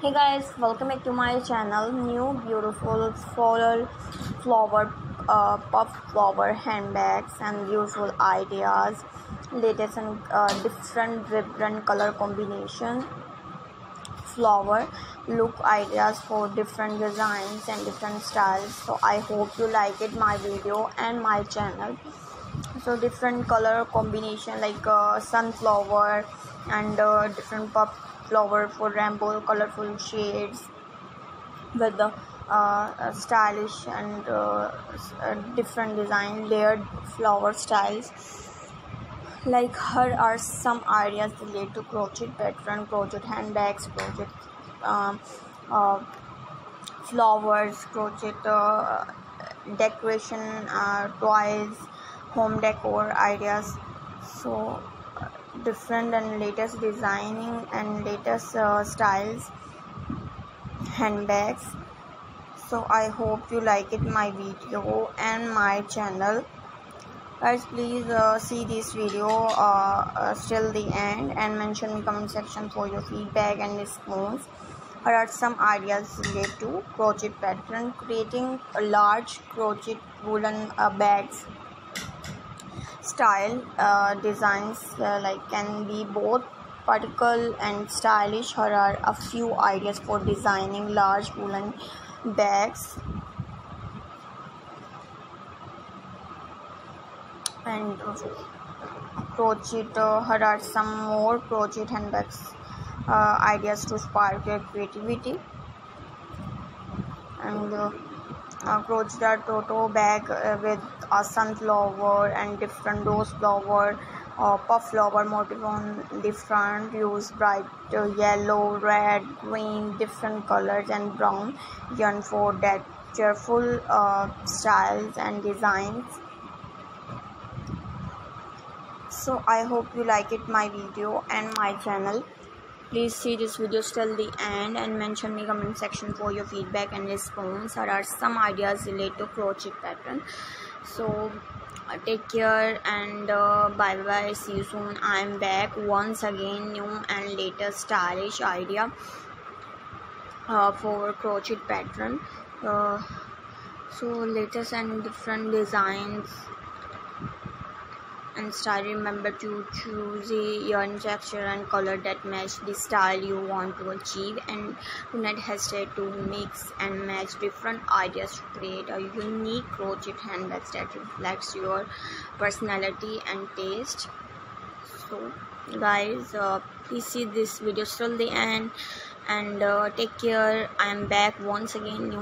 Hey guys, welcome back to my channel. New beautiful flower puff flower handbags and useful ideas, latest and different vibrant color combination, flower look ideas for different designs and different styles. So I hope you like it my video and my channel. So different color combination like sunflower and different puff flower for rainbow colorful shades with the stylish and different design layered flower styles. Like here are some ideas related to crochet pattern, crochet handbags, crochet um, uh, flowers, crochet decoration toys, home decor ideas. So different and latest designing and latest styles handbags. So I hope you like it my video and my channel. Guys, please see this video till the end and mention in comment section for your feedback and response. Here are some ideas related to crochet pattern, creating a large crochet woolen bags style designs like can be both practical and stylish. Here are a few ideas for designing large woolen bags and crochet. Here are some more crochet handbags ideas to spark your creativity. And crochet tote bag with a sunflower and different rose flower, puff flower motif on different. Use bright yellow, red, green, different colors and brown yarn for that cheerful styles and designs. So I hope you like it my video and my channel. Please see this video till the end and mention me comment section for your feedback and response. There are some ideas related to crochet pattern. So take care and bye bye, see you soon. I am back once again, new and latest stylish idea for crochet pattern. So latest and different designs and style. Remember to choose a yarn texture and color that match the style you want to achieve, and do not hesitate to mix and match different ideas to create a unique crochet handbags that reflects your personality and taste. So guys, please see this video till the end and take care. I am back once again, new